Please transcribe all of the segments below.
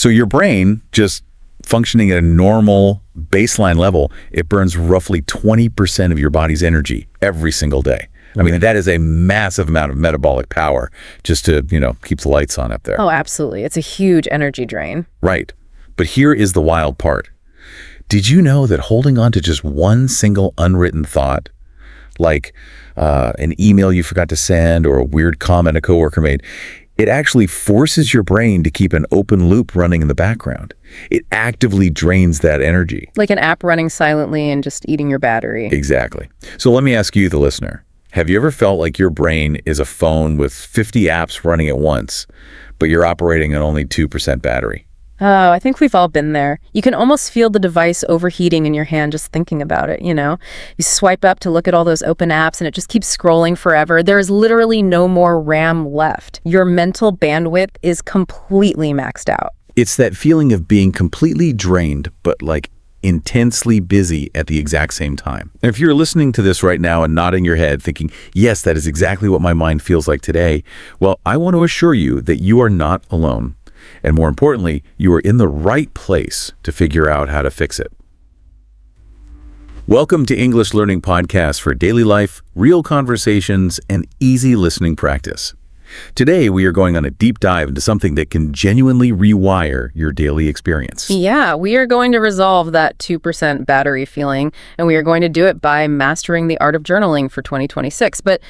So your brain, just functioning at a normal baseline level, it burns roughly 20% of your body's energy every single day. I mean, that is a massive amount of metabolic power just to, keep the lights on up there. Oh, absolutely. It's a huge energy drain. Right. But here is the wild part. Did you know that holding on to just one single unwritten thought, like an email you forgot to send or a weird comment a coworker made, it actually forces your brain to keep an open loop running in the background. It actively drains that energy. Like an app running silently and just eating your battery. Exactly. So let me ask you, the listener, have you ever felt like your brain is a phone with 50 apps running at once, but you're operating on only 2% battery? Oh, I think we've all been there. You can almost feel the device overheating in your hand just thinking about it, You swipe up to look at all those open apps and it just keeps scrolling forever. There is literally no more RAM left. Your mental bandwidth is completely maxed out. It's that feeling of being completely drained, but intensely busy at the exact same time. And if you're listening to this right now and nodding your head thinking, yes, that is exactly what my mind feels like today, well, I want to assure you that you are not alone. And more importantly, you are in the right place to figure out how to fix it. Welcome to English Learning Podcast for daily life, real conversations, and easy listening practice. Today, we are going on a deep dive into something that can genuinely rewire your daily experience. Yeah, we are going to resolve that 2% battery feeling, and we are going to do it by mastering the art of journaling for 2026. But,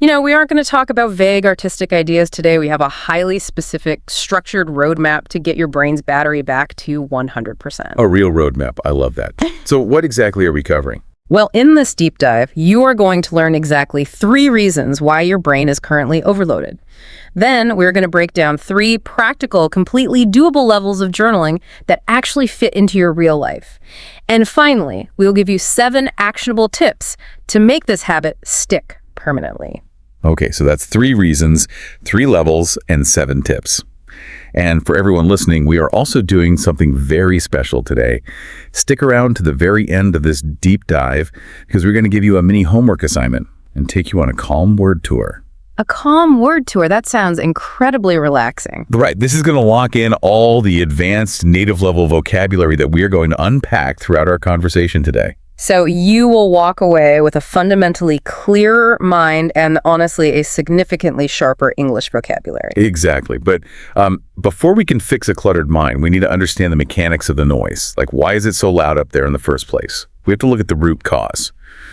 we aren't going to talk about vague artistic ideas today. We have a highly specific, structured roadmap to get your brain's battery back to 100%. A real roadmap. I love that. So what exactly are we covering? Well, in this deep dive, you are going to learn exactly 3 reasons why your brain is currently overloaded. Then we're going to break down 3 practical, completely doable levels of journaling that actually fit into your real life. And finally, we'll give you 7 actionable tips to make this habit stick permanently. Okay, so that's 3 reasons, 3 levels, and 7 tips. And for everyone listening, we are also doing something very special today. Stick around to the very end of this deep dive because we're going to give you a mini homework assignment and take you on a calm word tour. A calm word tour? That sounds incredibly relaxing. Right. This is going to lock in all the advanced native level vocabulary that we are going to unpack throughout our conversation today. So you will walk away with a fundamentally clearer mind and honestly a significantly sharper English vocabulary. Exactly. But before we can fix a cluttered mind, we need to understand the mechanics of the noise. Like, why is it so loud up there in the first place? We have to look at the root cause.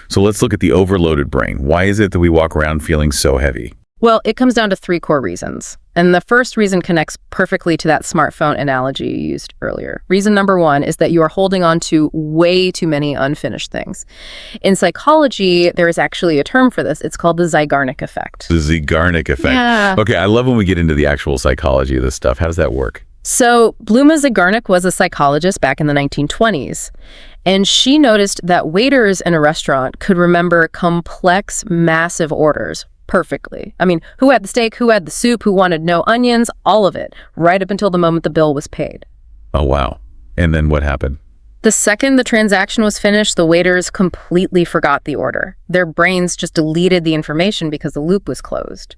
So let's look at the overloaded brain. Why is it that we walk around feeling so heavy? Well, it comes down to 3 core reasons. And the first reason connects perfectly to that smartphone analogy you used earlier. Reason number 1 is that you are holding on to way too many unfinished things. In psychology, there is actually a term for this. It's called the Zeigarnik effect. The Zeigarnik effect. Yeah. Okay, I love when we get into the actual psychology of this stuff. How does that work? So Bluma Zeigarnik was a psychologist back in the 1920s. And she noticed that waiters in a restaurant could remember complex, massive orders perfectly. I mean, who had the steak, who had the soup, who wanted no onions, all of it, right up until the moment the bill was paid. Oh, wow. And then what happened? The second the transaction was finished, the waiters completely forgot the order. Their brains just deleted the information because the loop was closed.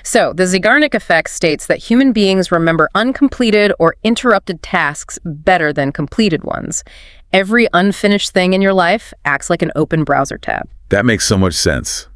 So the Zeigarnik effect states that human beings remember uncompleted or interrupted tasks better than completed ones. Every unfinished thing in your life acts like an open browser tab. That makes so much sense.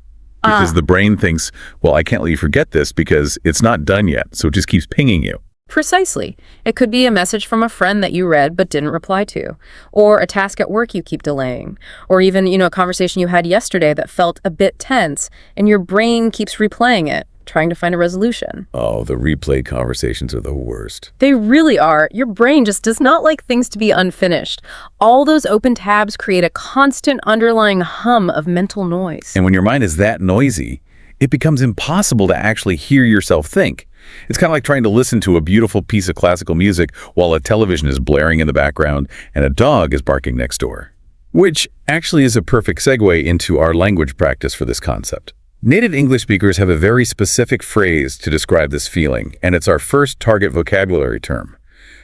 Because the brain thinks, well, I can't let you forget this because it's not done yet, so it just keeps pinging you. Precisely. It could be a message from a friend that you read but didn't reply to, or a task at work you keep delaying, or even, a conversation you had yesterday that felt a bit tense, and your brain keeps replaying it, trying to find a resolution. Oh, the replayed conversations are the worst. They really are. Your brain just does not like things to be unfinished. All those open tabs create a constant underlying hum of mental noise. And when your mind is that noisy, it becomes impossible to actually hear yourself think. It's kind of like trying to listen to a beautiful piece of classical music while a television is blaring in the background and a dog is barking next door. Which actually is a perfect segue into our language practice for this concept. Native English speakers have a very specific phrase to describe this feeling, and it's our first target vocabulary term: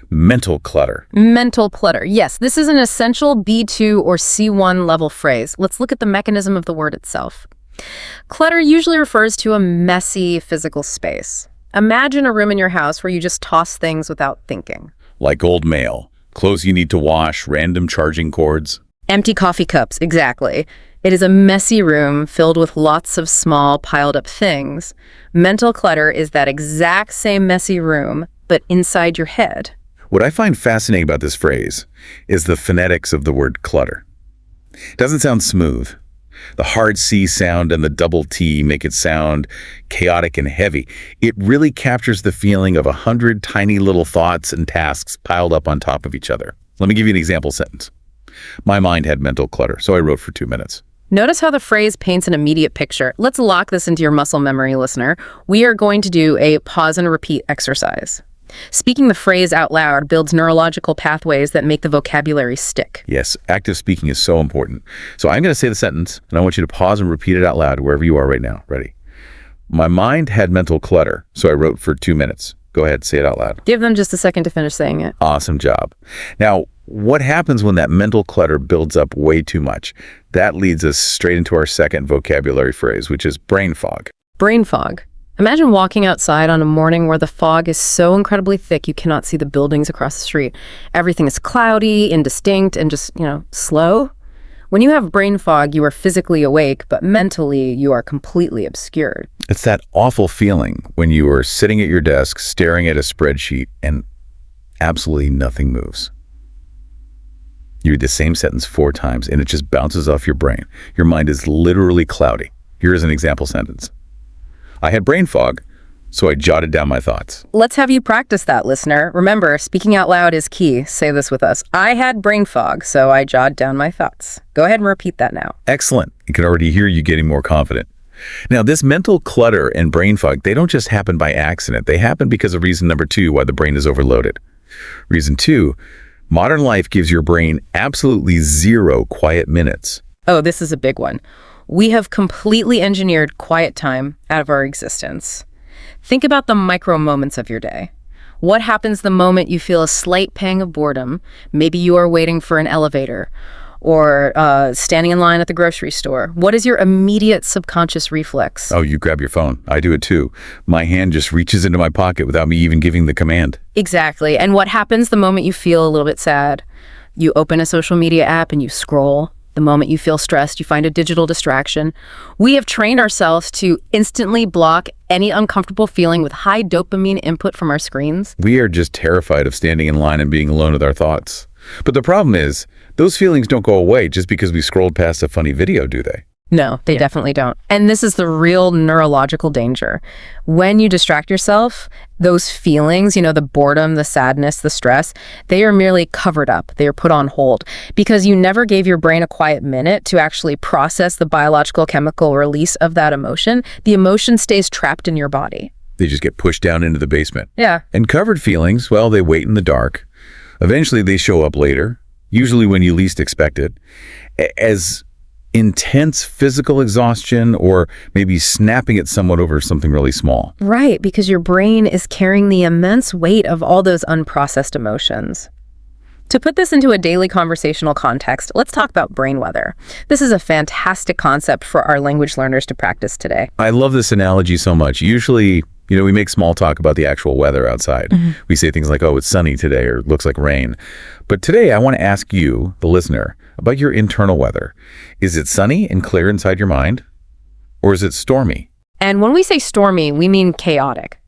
mental clutter. Mental clutter. Yes, this is an essential B2 or C1 level phrase. Let's look at the mechanism of the word itself. Clutter usually refers to a messy physical space. Imagine a room in your house where you just toss things without thinking. Like old mail, clothes you need to wash, random charging cords. Empty coffee cups, exactly. It is a messy room filled with lots of small, piled-up things. Mental clutter is that exact same messy room, but inside your head. What I find fascinating about this phrase is the phonetics of the word clutter. It doesn't sound smooth. The hard C sound and the double T make it sound chaotic and heavy. It really captures the feeling of 100 tiny little thoughts and tasks piled up on top of each other. Let me give you an example sentence. My mind had mental clutter, so I wrote for 2 minutes. Notice how the phrase paints an immediate picture. Let's lock this into your muscle memory, listener. We are going to do a pause and repeat exercise. Speaking the phrase out loud builds neurological pathways that make the vocabulary stick. Yes, active speaking is so important. So I'm going to say the sentence, and I want you to pause and repeat it out loud wherever you are right now. Ready? My mind had mental clutter, so I wrote for 2 minutes. Go ahead, say it out loud. Give them just a second to finish saying it. Awesome job. Now, what happens when that mental clutter builds up way too much? That leads us straight into our second vocabulary phrase, which is brain fog. Brain fog. Imagine walking outside on a morning where the fog is so incredibly thick you cannot see the buildings across the street. Everything is cloudy, indistinct, and just, slow. When you have brain fog, you are physically awake, but mentally you are completely obscured. It's that awful feeling when you are sitting at your desk staring at a spreadsheet and absolutely nothing moves. You read the same sentence 4 times and it just bounces off your brain. Your mind is literally cloudy. Here's an example sentence. I had brain fog, so I jotted down my thoughts. Let's have you practice that, listener. Remember, speaking out loud is key. Say this with us. I had brain fog, so I jotted down my thoughts. Go ahead and repeat that now. Excellent. I can already hear you getting more confident. Now, this mental clutter and brain fog, they don't just happen by accident. They happen because of reason number 2, why the brain is overloaded. Reason 2, modern life gives your brain absolutely 0 quiet minutes. Oh, this is a big one. We have completely engineered quiet time out of our existence. Think about the micro moments of your day. What happens the moment you feel a slight pang of boredom? Maybe you are waiting for an elevator or standing in line at the grocery store. What is your immediate subconscious reflex? Oh, you grab your phone. I do it too. My hand just reaches into my pocket without me even giving the command. Exactly. And what happens the moment you feel a little bit sad? You open a social media app and you scroll. The moment you feel stressed, you find a digital distraction. We have trained ourselves to instantly block any uncomfortable feeling with high dopamine input from our screens. We are just terrified of standing in line and being alone with our thoughts. But the problem is, those feelings don't go away just because we scrolled past a funny video, do they? No, they definitely don't. And this is the real neurological danger. When you distract yourself, those feelings, the boredom, the sadness, the stress, they are merely covered up. They are put on hold because you never gave your brain a quiet minute to actually process the biological chemical release of that emotion. The emotion stays trapped in your body. They just get pushed down into the basement. Yeah. And covered feelings, well, they wait in the dark. Eventually, they show up later, usually when you least expect it, as intense physical exhaustion or maybe snapping at someone over something really small. Right, because your brain is carrying the immense weight of all those unprocessed emotions. To put this into a daily conversational context, let's talk about brain weather. This is a fantastic concept for our language learners to practice today. I love this analogy so much. Usually, we make small talk about the actual weather outside. We say things like, oh, it's sunny today or it looks like rain. But today I want to ask you, the listener, about your internal weather. Is it sunny and clear inside your mind? Or is it stormy? And when we say stormy, we mean chaotic.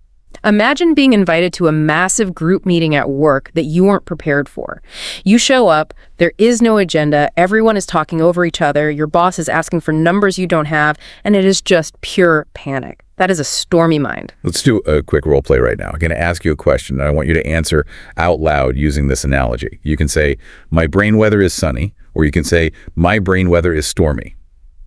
Imagine being invited to a massive group meeting at work that you weren't prepared for. You show up, there is no agenda, everyone is talking over each other, your boss is asking for numbers you don't have, and it is just pure panic. That is a stormy mind. Let's do a quick role play right now. I'm going to ask you a question, and I want you to answer out loud using this analogy. You can say, my brain weather is sunny, or you can say, my brain weather is stormy.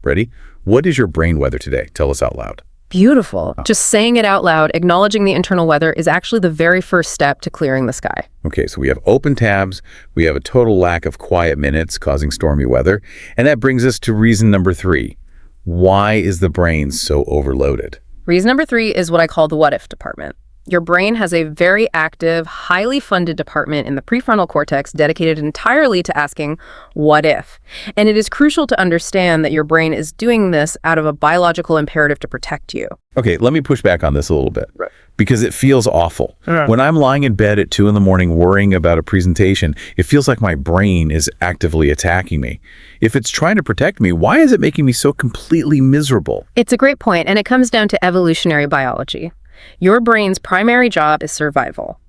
Ready? What is your brain weather today? Tell us out loud. Beautiful. Just saying it out loud, acknowledging the internal weather is actually the very first step to clearing the sky. Okay, so we have open tabs, we have a total lack of quiet minutes causing stormy weather, and that brings us to reason number 3. Why is the brain so overloaded? Reason number 3 is what I call the what if department. Your brain has a very active, highly funded department in the prefrontal cortex dedicated entirely to asking, what if? And it is crucial to understand that your brain is doing this out of a biological imperative to protect you. Okay, let me push back on this a little bit. Right. Because it feels awful. Yeah. When I'm lying in bed at 2 a.m. worrying about a presentation, it feels like my brain is actively attacking me. If it's trying to protect me, why is it making me so completely miserable? It's a great point, and it comes down to evolutionary biology. Your brain's primary job is survival.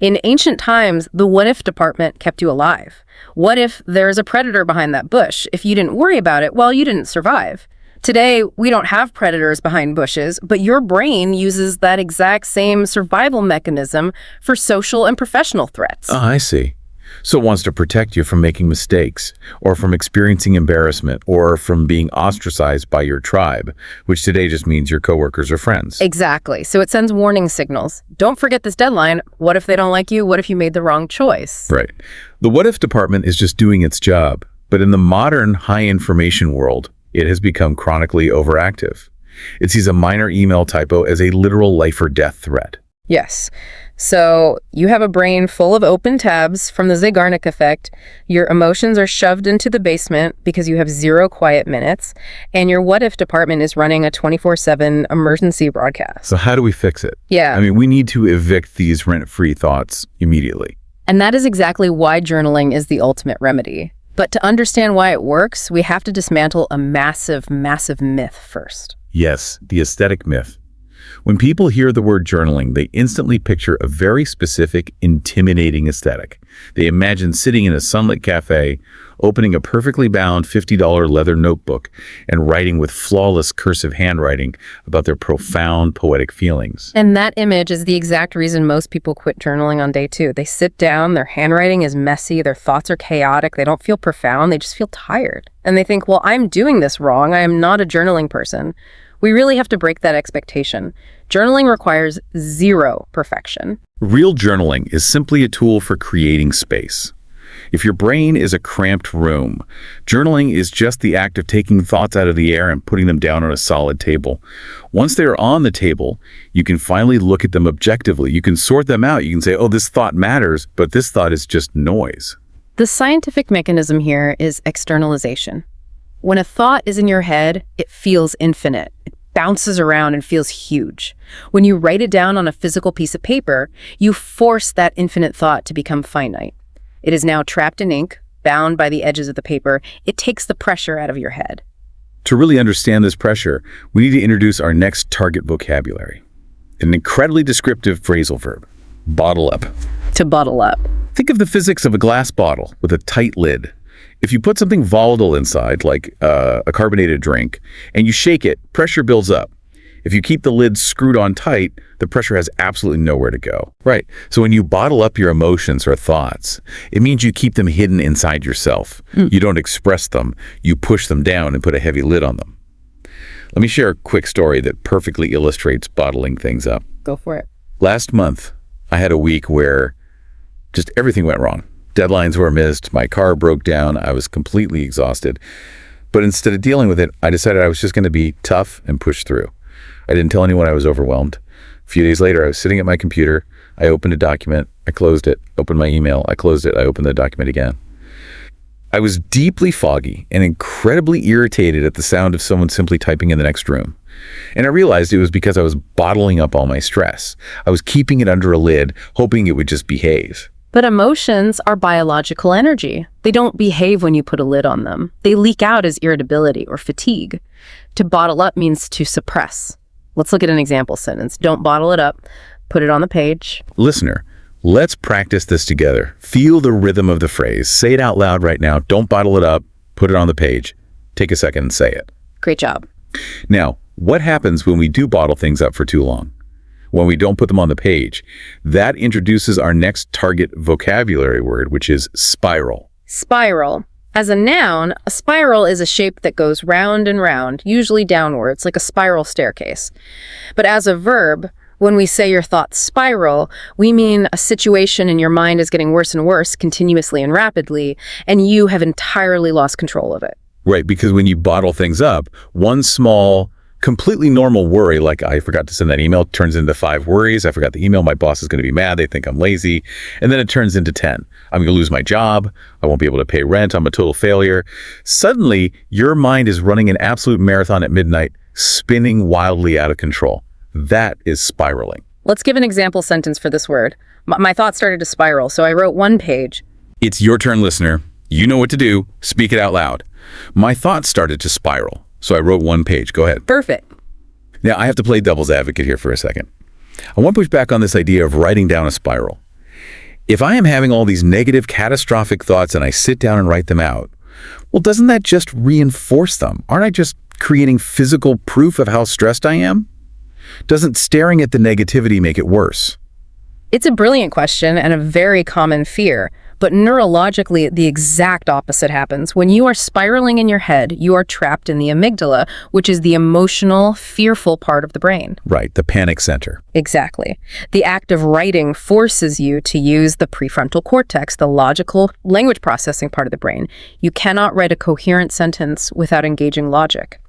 In ancient times, the what-if department kept you alive. What if there's a predator behind that bush? If you didn't worry about it, well, you didn't survive. Today, we don't have predators behind bushes, but your brain uses that exact same survival mechanism for social and professional threats. Oh, I see. So it wants to protect you from making mistakes, or from experiencing embarrassment, or from being ostracized by your tribe, which today just means your coworkers or friends. Exactly. So it sends warning signals. Don't forget this deadline. What if they don't like you? What if you made the wrong choice? Right. The what-if department is just doing its job, but in the modern high-information world, it has become chronically overactive. It sees a minor email typo as a literal life or death threat. Yes. So you have a brain full of open tabs from the Zeigarnik effect. Your emotions are shoved into the basement because you have 0 quiet minutes, and your what-if department is running a 24/7 emergency broadcast. So how do we fix it? Yeah. I mean, we need to evict these rent-free thoughts immediately. And that is exactly why journaling is the ultimate remedy. But to understand why it works, we have to dismantle a massive, massive myth first. Yes, the aesthetic myth. When people hear the word journaling, they instantly picture a very specific, intimidating aesthetic. They imagine sitting in a sunlit cafe, opening a perfectly bound $50 leather notebook, and writing with flawless cursive handwriting about their profound poetic feelings. And that image is the exact reason most people quit journaling on day 2. They sit down, their handwriting is messy, their thoughts are chaotic, they don't feel profound, they just feel tired. And they think, well, I'm doing this wrong, I am not a journaling person. We really have to break that expectation. Journaling requires 0 perfection. Real journaling is simply a tool for creating space. If your brain is a cramped room, journaling is just the act of taking thoughts out of the air and putting them down on a solid table. Once they're on the table, you can finally look at them objectively. You can sort them out. You can say, oh, this thought matters, but this thought is just noise. The scientific mechanism here is externalization. When a thought is in your head, it feels infinite. It bounces around and feels huge. When you write it down on a physical piece of paper, you force that infinite thought to become finite. It is now trapped in ink, bound by the edges of the paper. It takes the pressure out of your head. To really understand this pressure, we need to introduce our next target vocabulary. An incredibly descriptive phrasal verb, bottle up. To bottle up. Think of the physics of a glass bottle with a tight lid. If you put something volatile inside, like a carbonated drink, and you shake it, pressure builds up. If you keep the lid screwed on tight, the pressure has absolutely nowhere to go. Right. So when you bottle up your emotions or thoughts, it means you keep them hidden inside yourself. You don't express them. You push them down and put a heavy lid on them. Let me share a quick story that perfectly illustrates bottling things up. Go for it. Last month, I had a week where just everything went wrong. Deadlines were missed, my car broke down, I was completely exhausted. But instead of dealing with it, I decided I was just going to be tough and push through. I didn't tell anyone I was overwhelmed. A few days later, I was sitting at my computer, I opened a document, I closed it, opened my email, I closed it, I opened the document again. I was deeply foggy and incredibly irritated at the sound of someone simply typing in the next room. And I realized it was because I was bottling up all my stress. I was keeping it under a lid, hoping it would just behave. But emotions are biological energy. They don't behave when you put a lid on them. They leak out as irritability or fatigue. To bottle up means to suppress. Let's look at an example sentence. Don't bottle it up. Put it on the page. Listener, let's practice this together. Feel the rhythm of the phrase. Say it out loud right now. Don't bottle it up. Put it on the page. Take a second and say it. Great job. Now, what happens when we do bottle things up for too long? When we don't put them on the page? That introduces our next target vocabulary word, which is spiral. Spiral. As a noun, a spiral is a shape that goes round and round, usually downwards, like a spiral staircase. But as a verb, when we say your thoughts spiral, we mean a situation in your mind is getting worse and worse continuously and rapidly, and you have entirely lost control of it. Right, because when you bottle things up, one small completely normal worry, like I forgot to send that email, turns into 5 worries. I forgot the email. My boss is going to be mad. They think I'm lazy. And then it turns into 10. I'm going to lose my job. I won't be able to pay rent. I'm a total failure. Suddenly, your mind is running an absolute marathon at midnight, spinning wildly out of control. That is spiraling. Let's give an example sentence for this word. My thoughts started to spiral, so I wrote 1 page. It's your turn, listener. You know what to do. Speak it out loud. My thoughts started to spiral, so I wrote 1 page. Go ahead. Perfect. Now, I have to play devil's advocate here for a second. I want to push back on this idea of writing down a spiral. If I am having all these negative, catastrophic thoughts and I sit down and write them out, well, doesn't that just reinforce them? Aren't I just creating physical proof of how stressed I am? Doesn't staring at the negativity make it worse? It's a brilliant question and a very common fear, but neurologically, the exact opposite happens. When you are spiraling in your head, you are trapped in the amygdala, which is the emotional, fearful part of the brain. Right, the panic center. Exactly. The act of writing forces you to use the prefrontal cortex, the logical language processing part of the brain. You cannot write a coherent sentence without engaging logic.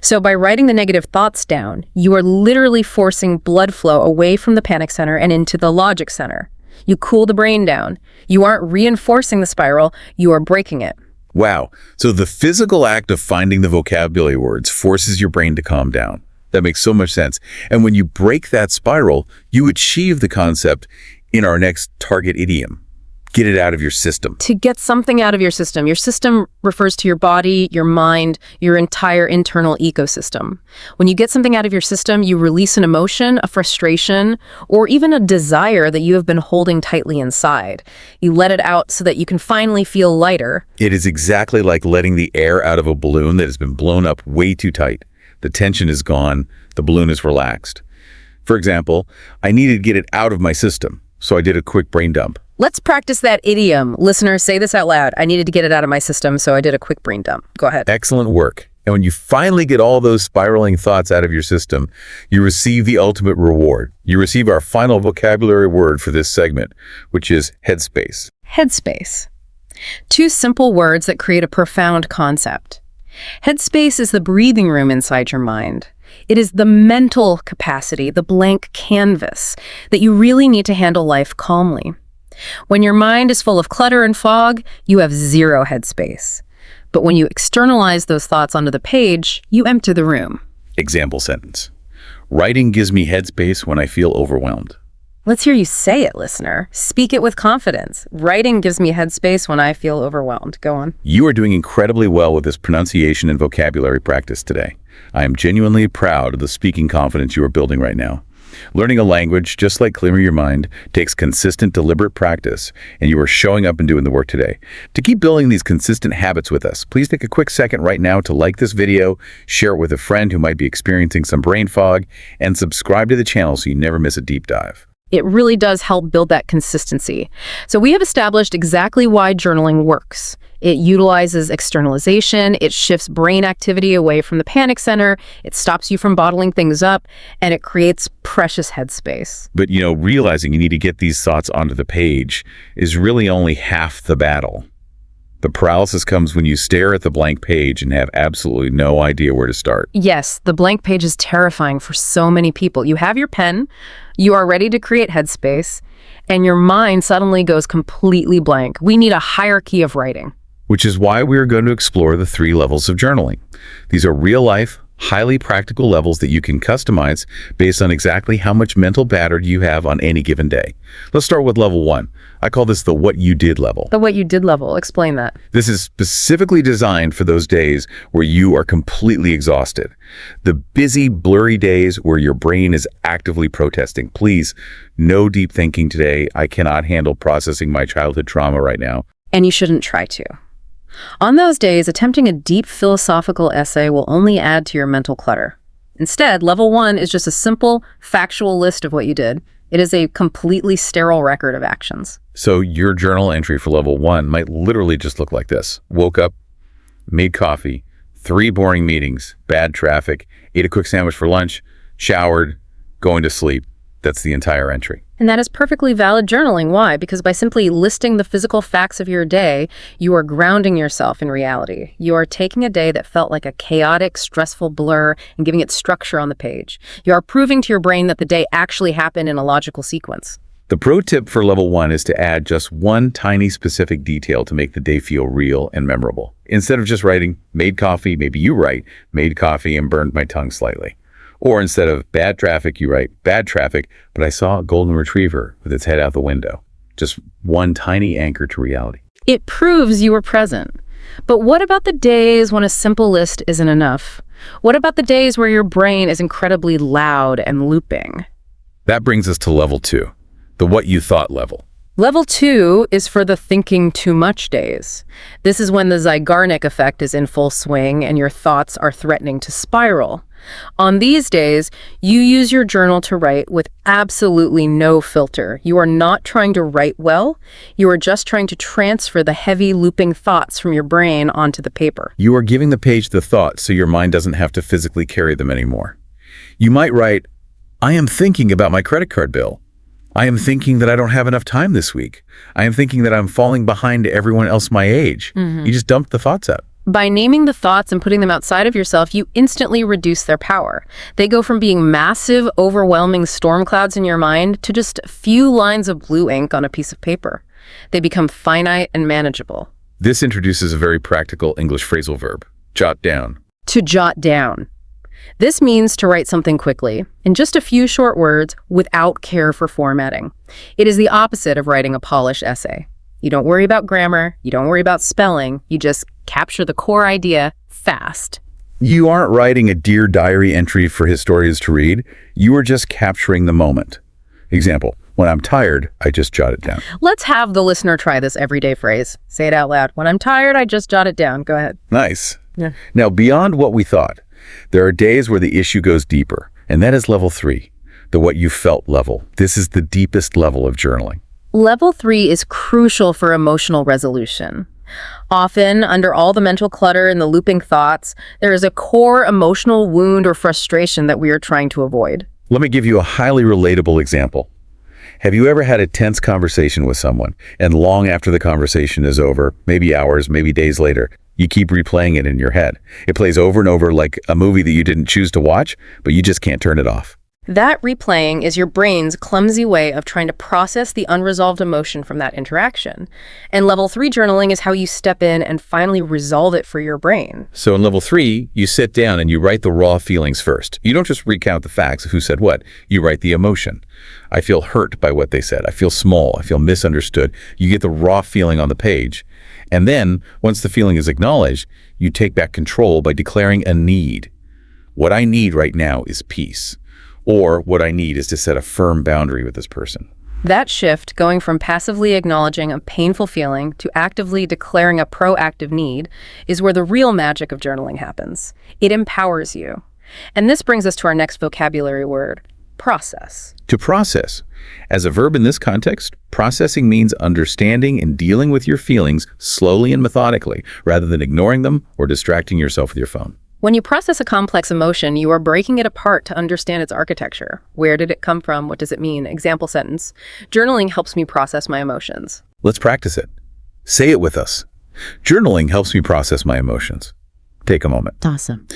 So by writing the negative thoughts down, you are literally forcing blood flow away from the panic center and into the logic center. You cool the brain down. You aren't reinforcing the spiral, you are breaking it. Wow. So the physical act of finding the vocabulary words forces your brain to calm down. That makes so much sense. And when you break that spiral, you achieve the concept in our next target idiom. Get it out of your system. To get something out of your system refers to your body, your mind, your entire internal ecosystem. When you get something out of your system, you release an emotion, a frustration, or even a desire that you have been holding tightly inside. You let it out so that you can finally feel lighter. It is exactly like letting the air out of a balloon that has been blown up way too tight. The tension is gone, the balloon is relaxed. For example, I needed to get it out of my system, so I did a quick brain dump. Let's practice that idiom. Listeners, say this out loud. I needed to get it out of my system, so I did a quick brain dump. Go ahead. Excellent work. And when you finally get all those spiraling thoughts out of your system, you receive the ultimate reward. You receive our final vocabulary word for this segment, which is headspace. Headspace. 2 simple words that create a profound concept. Headspace is the breathing room inside your mind. It is the mental capacity, the blank canvas, that you really need to handle life calmly. When your mind is full of clutter and fog, you have 0 headspace. But when you externalize those thoughts onto the page, you empty the room. Example sentence. Writing gives me headspace when I feel overwhelmed. Let's hear you say it, listener. Speak it with confidence. Writing gives me headspace when I feel overwhelmed. Go on. You are doing incredibly well with this pronunciation and vocabulary practice today. I am genuinely proud of the speaking confidence you are building right now. Learning a language, just like clearing your mind, takes consistent, deliberate practice, and you are showing up and doing the work today. To keep building these consistent habits with us, please take a quick second right now to like this video, share it with a friend who might be experiencing some brain fog, and subscribe to the channel so you never miss a deep dive. It really does help build that consistency. So we have established exactly why journaling works. It utilizes externalization, it shifts brain activity away from the panic center, it stops you from bottling things up, and it creates precious headspace. But, realizing you need to get these thoughts onto the page is really only half the battle. The paralysis comes when you stare at the blank page and have absolutely no idea where to start. Yes, the blank page is terrifying for so many people. You have your pen, you are ready to create headspace, and your mind suddenly goes completely blank. We need a hierarchy of writing. Which is why we are going to explore the 3 levels of journaling. These are real-life, highly practical levels that you can customize based on exactly how much mental battery you have on any given day. Let's start with level 1. I call this the what you did level. The what you did level. Explain that. This is specifically designed for those days where you are completely exhausted. The busy, blurry days where your brain is actively protesting. Please, no deep thinking today. I cannot handle processing my childhood trauma right now. And you shouldn't try to. On those days, attempting a deep philosophical essay will only add to your mental clutter. Instead, level 1 is just a simple, factual list of what you did. It is a completely sterile record of actions. So your journal entry for level 1 might literally just look like this. Woke up, made coffee, 3 boring meetings, bad traffic, ate a quick sandwich for lunch, showered, going to sleep. That's the entire entry. And that is perfectly valid journaling. Why? Because by simply listing the physical facts of your day, you are grounding yourself in reality. You are taking a day that felt like a chaotic, stressful blur and giving it structure on the page. You are proving to your brain that the day actually happened in a logical sequence. The pro tip for level 1 is to add just one tiny specific detail to make the day feel real and memorable. Instead of just writing, made coffee, maybe you write, made coffee and burned my tongue slightly. Or instead of bad traffic, you write, bad traffic, but I saw a golden retriever with its head out the window. Just one tiny anchor to reality. It proves you were present. But what about the days when a simple list isn't enough? What about the days where your brain is incredibly loud and looping? That brings us to level 2, the what you thought level. Level 2 is for the thinking too much days. This is when the Zeigarnik effect is in full swing and your thoughts are threatening to spiral. On these days, you use your journal to write with absolutely no filter. You are not trying to write well. You are just trying to transfer the heavy looping thoughts from your brain onto the paper. You are giving the page the thoughts so your mind doesn't have to physically carry them anymore. You might write, I am thinking about my credit card bill. I am thinking that I don't have enough time this week. I am thinking that I'm falling behind everyone else my age. You just dump the thoughts out. By naming the thoughts and putting them outside of yourself, you instantly reduce their power. They go from being massive, overwhelming storm clouds in your mind to just a few lines of blue ink on a piece of paper. They become finite and manageable. This introduces a very practical English phrasal verb, jot down. To jot down. This means to write something quickly, in just a few short words, without care for formatting. It is the opposite of writing a polished essay. You don't worry about grammar, you don't worry about spelling, you just capture the core idea fast. You aren't writing a Dear Diary entry for historians to read, you are just capturing the moment. Example, when I'm tired, I just jot it down. Let's have the listener try this everyday phrase. Say it out loud. When I'm tired, I just jot it down. Go ahead. Nice. Yeah. Now, beyond what we thought, there are days where the issue goes deeper, and that is level 3, the what you felt level. This is the deepest level of journaling. Level 3 is crucial for emotional resolution. Often, under all the mental clutter and the looping thoughts, there is a core emotional wound or frustration that we are trying to avoid. Let me give you a highly relatable example. Have you ever had a tense conversation with someone, and long after the conversation is over, maybe hours, maybe days later, you keep replaying it in your head? It plays over and over like a movie that you didn't choose to watch, but you just can't turn it off. That replaying is your brain's clumsy way of trying to process the unresolved emotion from that interaction. And level 3 journaling is how you step in and finally resolve it for your brain. So in level 3, you sit down and you write the raw feelings first. You don't just recount the facts of who said what. You write the emotion. I feel hurt by what they said. I feel small. I feel misunderstood. You get the raw feeling on the page. And then, once the feeling is acknowledged, you take back control by declaring a need. What I need right now is peace. Or what I need is to set a firm boundary with this person. That shift, going from passively acknowledging a painful feeling to actively declaring a proactive need, is where the real magic of journaling happens. It empowers you. And this brings us to our next vocabulary word, process. To process. As a verb in this context, processing means understanding and dealing with your feelings slowly and methodically, rather than ignoring them or distracting yourself with your phone. When you process a complex emotion, you are breaking it apart to understand its architecture. Where did it come from? What does it mean? Example sentence. Journaling helps me process my emotions. Let's practice it. Say it with us. Journaling helps me process my emotions. Take a moment. Awesome.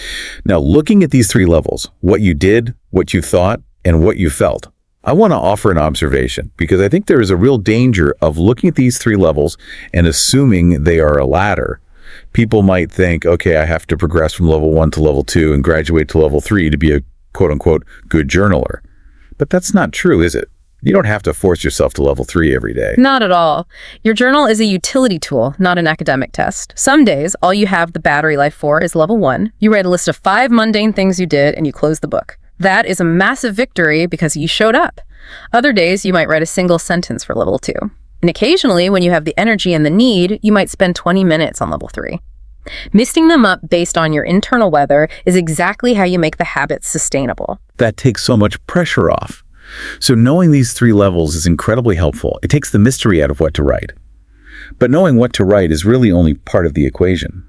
Now, looking at these 3 levels, what you did, what you thought, and what you felt, I want to offer an observation because I think there is a real danger of looking at these 3 levels and assuming they are a ladder. People might think, okay, I have to progress from level 1 to level 2 and graduate to level 3 to be a quote-unquote good journaler. But that's not true, is it? You don't have to force yourself to level 3 every day. Not at all. Your journal is a utility tool, not an academic test. Some days, all you have the battery life for is level 1. You write a list of 5 mundane things you did and you close the book. That is a massive victory because you showed up. Other days, you might write a single sentence for level 2. And occasionally, when you have the energy and the need, you might spend 20 minutes on level 3. Misting them up based on your internal weather is exactly how you make the habits sustainable. That takes so much pressure off. So knowing these 3 levels is incredibly helpful. It takes the mystery out of what to write. But knowing what to write is really only part of the equation.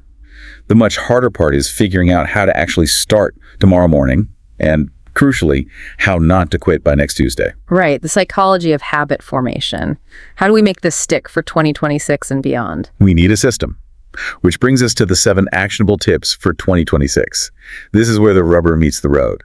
The much harder part is figuring out how to actually start tomorrow morning and Crucially, how not to quit by next Tuesday. Right, the psychology of habit formation. How do we make this stick for 2026 and beyond? We need a system. Which brings us to the 7 actionable tips for 2026. This is where the rubber meets the road.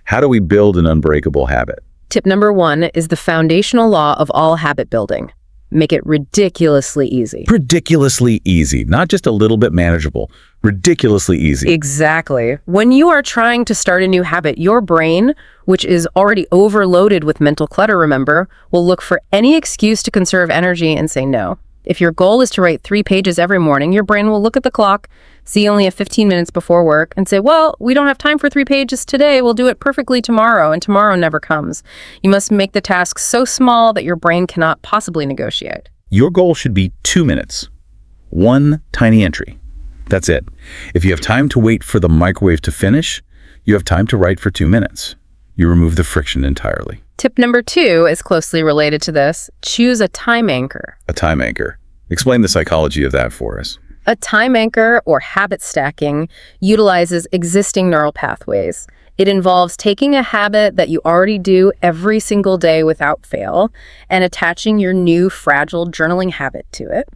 How do we build an unbreakable habit? Tip number 1 is the foundational law of all habit building. Make it ridiculously easy. Ridiculously easy, not just a little bit manageable. Ridiculously easy. Exactly. When you are trying to start a new habit, your brain, which is already overloaded with mental clutter, remember, will look for any excuse to conserve energy and say no. If your goal is to write 3 pages every morning, your brain will look at the clock, see only 15 minutes before work, and say, well, we don't have time for 3 pages today. We'll do it perfectly tomorrow, and tomorrow never comes. You must make the task so small that your brain cannot possibly negotiate. Your goal should be 2 minutes. 1 tiny entry. That's it. If you have time to wait for the microwave to finish, you have time to write for 2 minutes. You remove the friction entirely. Tip number 2 is closely related to this. Choose a time anchor. A time anchor. Explain the psychology of that for us. A time anchor, or habit stacking, utilizes existing neural pathways. It involves taking a habit that you already do every single day without fail and attaching your new fragile journaling habit to it.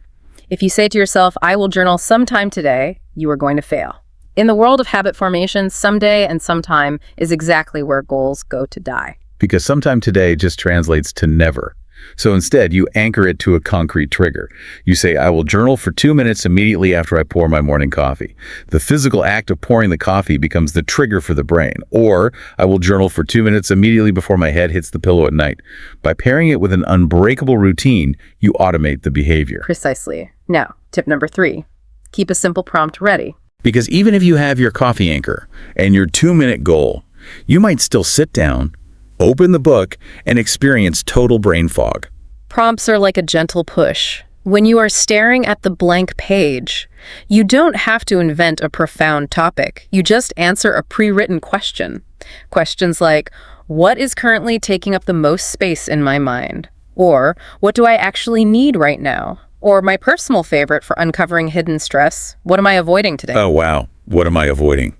If you say to yourself, I will journal sometime today, you are going to fail. In the world of habit formation, someday and sometime is exactly where goals go to die. Because sometime today just translates to never. So instead, you anchor it to a concrete trigger. You say, I will journal for 2 minutes immediately after I pour my morning coffee. The physical act of pouring the coffee becomes the trigger for the brain. Or, I will journal for 2 minutes immediately before my head hits the pillow at night. By pairing it with an unbreakable routine, you automate the behavior. Precisely. Now, tip number 3, keep a simple prompt ready. Because even if you have your coffee anchor and your 2-minute goal, you might still sit down, open the book, and experience total brain fog. Prompts are like a gentle push. When you are staring at the blank page, you don't have to invent a profound topic. You just answer a pre-written question. Questions like, what is currently taking up the most space in my mind? Or, what do I actually need right now? Or my personal favorite for uncovering hidden stress, what am I avoiding today? Oh, wow. What am I avoiding?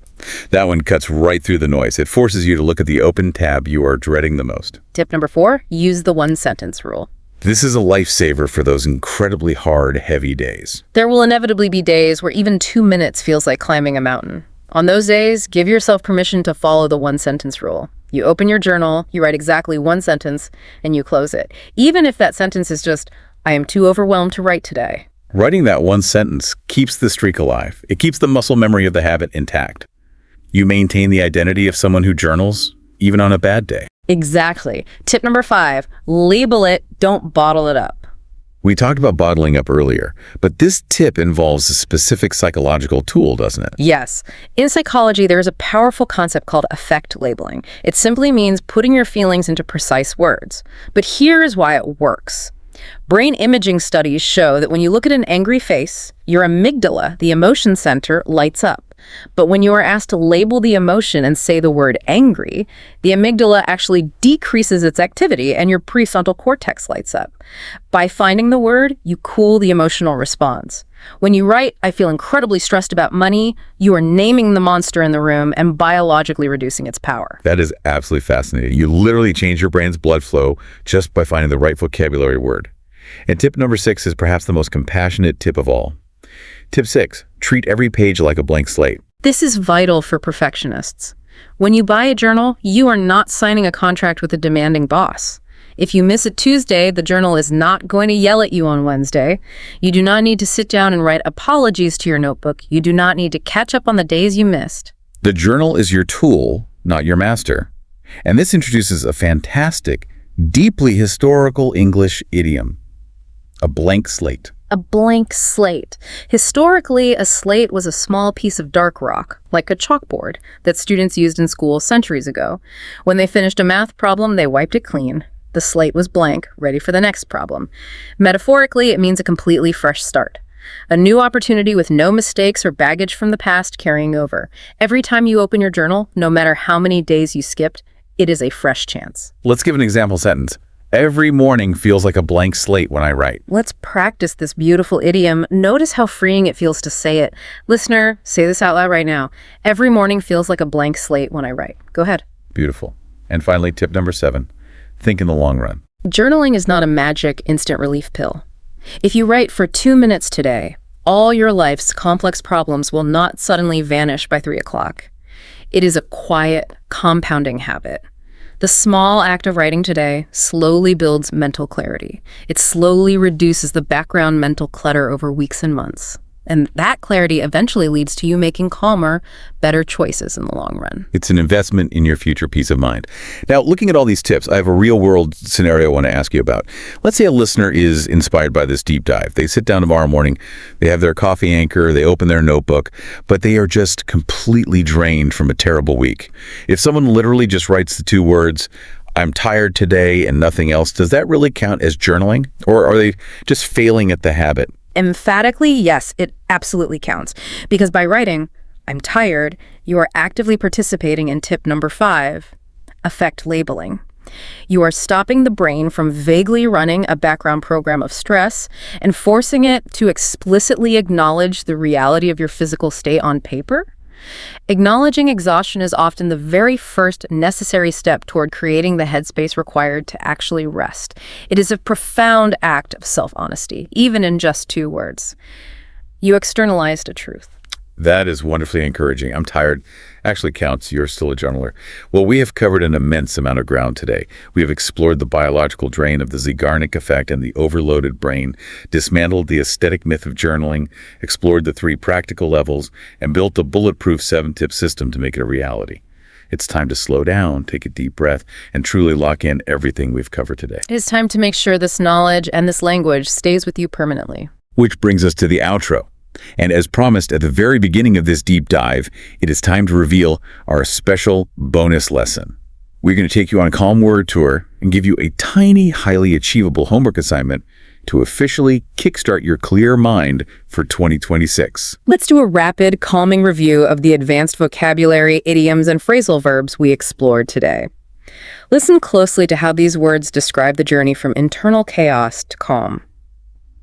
That one cuts right through the noise. It forces you to look at the open tab you are dreading the most. Tip number 4, use the 1-sentence rule. This is a lifesaver for those incredibly hard, heavy days. There will inevitably be days where even 2 minutes feels like climbing a mountain. On those days, give yourself permission to follow the 1-sentence rule. You open your journal, you write exactly 1 sentence, and you close it. Even if that sentence is just, I am too overwhelmed to write today. Writing that 1 sentence keeps the streak alive. It keeps the muscle memory of the habit intact. You maintain the identity of someone who journals, even on a bad day. Exactly. Tip number 5, label it, don't bottle it up. We talked about bottling up earlier, but this tip involves a specific psychological tool, doesn't it? Yes. In psychology, there is a powerful concept called affect labeling. It simply means putting your feelings into precise words. But here is why it works. Brain imaging studies show that when you look at an angry face, your amygdala, the emotion center, lights up. But when you are asked to label the emotion and say the word angry, the amygdala actually decreases its activity and your prefrontal cortex lights up. By finding the word, you cool the emotional response. When you write, I feel incredibly stressed about money, you are naming the monster in the room and biologically reducing its power. That is absolutely fascinating. You literally change your brain's blood flow just by finding the right vocabulary word. And tip number 6 is perhaps the most compassionate tip of all. Tip 6, treat every page like a blank slate. This is vital for perfectionists. When you buy a journal, you are not signing a contract with a demanding boss. If you miss a Tuesday, the journal is not going to yell at you on Wednesday. You do not need to sit down and write apologies to your notebook. You do not need to catch up on the days you missed. The journal is your tool, not your master. And this introduces a fantastic, deeply historical English idiom. A blank slate. A blank slate. Historically, a slate was a small piece of dark rock, like a chalkboard, that students used in school centuries ago. When they finished a math problem, they wiped it clean. The slate was blank, ready for the next problem. Metaphorically, it means a completely fresh start. A new opportunity with no mistakes or baggage from the past carrying over. Every time you open your journal, no matter how many days you skipped, it is a fresh chance. Let's give an example sentence. Every morning feels like a blank slate when I write. Let's practice this beautiful idiom. Notice how freeing it feels to say it. Listener, say this out loud right now. Every morning feels like a blank slate when I write. Go ahead. Beautiful. And finally, tip number 7, think in the long run. Journaling is not a magic instant relief pill. If you write for 2 minutes today, all your life's complex problems will not suddenly vanish by 3 o'clock. It is a quiet, compounding habit. The small act of writing today slowly builds mental clarity. It slowly reduces the background mental clutter over weeks and months. And that clarity eventually leads to you making calmer, better choices in the long run. It's an investment in your future peace of mind. Now, looking at all these tips, I have a real-world scenario I want to ask you about. Let's say a listener is inspired by this deep dive. They sit down tomorrow morning, they have their coffee anchor, they open their notebook, but they are just completely drained from a terrible week. If someone literally just writes the 2 words, "I'm tired today," and nothing else, does that really count as journaling? Or are they just failing at the habit? Emphatically, yes, it absolutely counts. Because by writing, "I'm tired," you are actively participating in tip number 5, affect labeling. You are stopping the brain from vaguely running a background program of stress and forcing it to explicitly acknowledge the reality of your physical state on paper. Acknowledging exhaustion is often the very first necessary step toward creating the headspace required to actually rest. It is a profound act of self-honesty, even in just 2 words. You externalized a truth. That is wonderfully encouraging. I'm tired. Actually counts. You're still a journaler. Well, we have covered an immense amount of ground today. We have explored the biological drain of the Zeigarnik effect and the overloaded brain, dismantled the aesthetic myth of journaling, explored the 3 practical levels, and built a bulletproof 7-tip system to make it a reality. It's time to slow down, take a deep breath, and truly lock in everything we've covered today. It is time to make sure this knowledge and this language stays with you permanently. Which brings us to the outro. And as promised at the very beginning of this deep dive, it is time to reveal our special bonus lesson. We're going to take you on a calm word tour and give you a tiny, highly achievable homework assignment to officially kickstart your clear mind for 2026. Let's do a rapid, calming review of the advanced vocabulary, idioms, and phrasal verbs we explored today. Listen closely to how these words describe the journey from internal chaos to calm.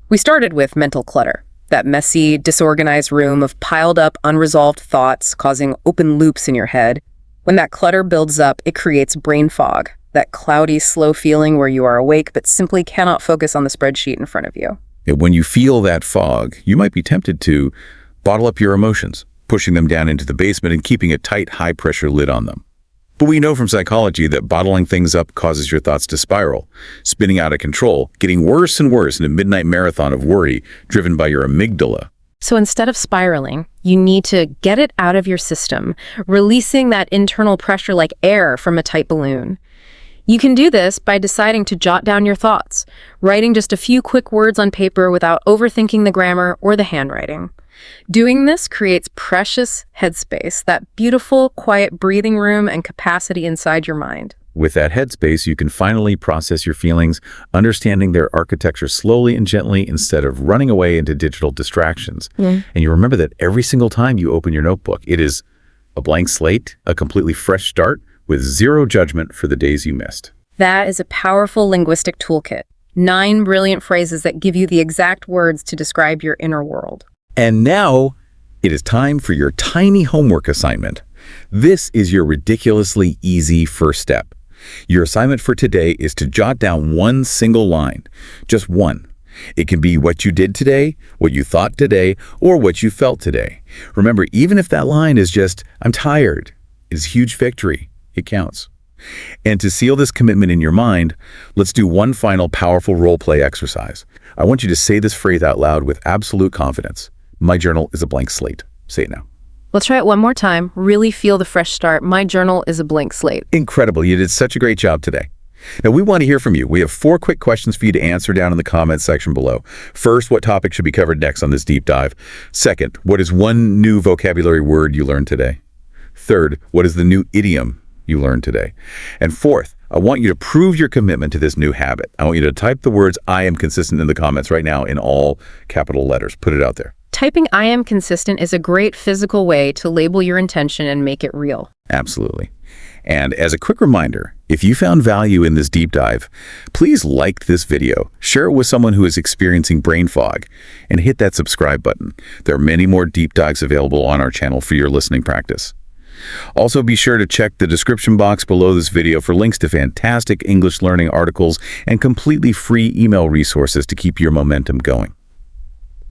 We started with mental clutter. That messy, disorganized room of piled up, unresolved thoughts causing open loops in your head. When that clutter builds up, it creates brain fog, that cloudy, slow feeling where you are awake but simply cannot focus on the spreadsheet in front of you. When you feel that fog, you might be tempted to bottle up your emotions, pushing them down into the basement and keeping a tight, high-pressure lid on them. But we know from psychology that bottling things up causes your thoughts to spiral, spinning out of control, getting worse and worse in a midnight marathon of worry driven by your amygdala. So instead of spiraling, you need to get it out of your system, releasing that internal pressure like air from a tight balloon. You can do this by deciding to jot down your thoughts, writing just a few quick words on paper without overthinking the grammar or the handwriting. Doing this creates precious headspace, that beautiful, quiet breathing room and capacity inside your mind. With that headspace, you can finally process your feelings, understanding their architecture slowly and gently instead of running away into digital distractions. And you remember that every single time you open your notebook, it is a blank slate, a completely fresh start with 0 judgment for the days you missed. That is a powerful linguistic toolkit. 9 brilliant phrases that give you the exact words to describe your inner world. And now, it is time for your tiny homework assignment. This is your ridiculously easy first step. Your assignment for today is to jot down 1 single line, just 1. It can be what you did today, what you thought today, or what you felt today. Remember, even if that line is just, "I'm tired," it's a huge victory. It counts. And to seal this commitment in your mind, let's do one final powerful role-play exercise. I want you to say this phrase out loud with absolute confidence. My journal is a blank slate. Say it now. Let's try it one more time. Really feel the fresh start. My journal is a blank slate. Incredible. You did such a great job today. Now, we want to hear from you. We have 4 quick questions for you to answer down in the comments section below. First, what topic should be covered next on this deep dive? Second, what is 1 new vocabulary word you learned today? Third, what is the new idiom you learned today? And fourth, I want you to prove your commitment to this new habit. I want you to type the words "I am consistent" in the comments right now in all capital letters. Put it out there. Typing "I am consistent" is a great physical way to label your intention and make it real. Absolutely. And as a quick reminder, if you found value in this deep dive, please like this video, share it with someone who is experiencing brain fog, and hit that subscribe button. There are many more deep dives available on our channel for your listening practice. Also, be sure to check the description box below this video for links to fantastic English learning articles and completely free email resources to keep your momentum going.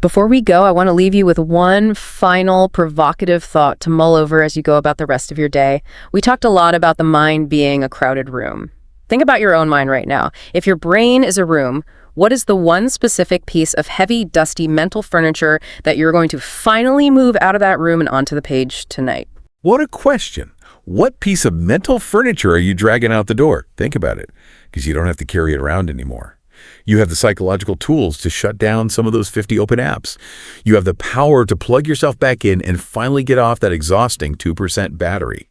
Before we go, I want to leave you with one final provocative thought to mull over as you go about the rest of your day. We talked a lot about the mind being a crowded room. Think about your own mind right now. If your brain is a room, what is the one specific piece of heavy, dusty mental furniture that you're going to finally move out of that room and onto the page tonight? What a question. What piece of mental furniture are you dragging out the door? Think about it, because you don't have to carry it around anymore. You have the psychological tools to shut down some of those 50 open apps. You have the power to plug yourself back in and finally get off that exhausting 2% battery.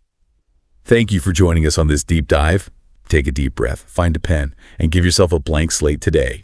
Thank you for joining us on this deep dive. Take a deep breath, find a pen, and give yourself a blank slate today.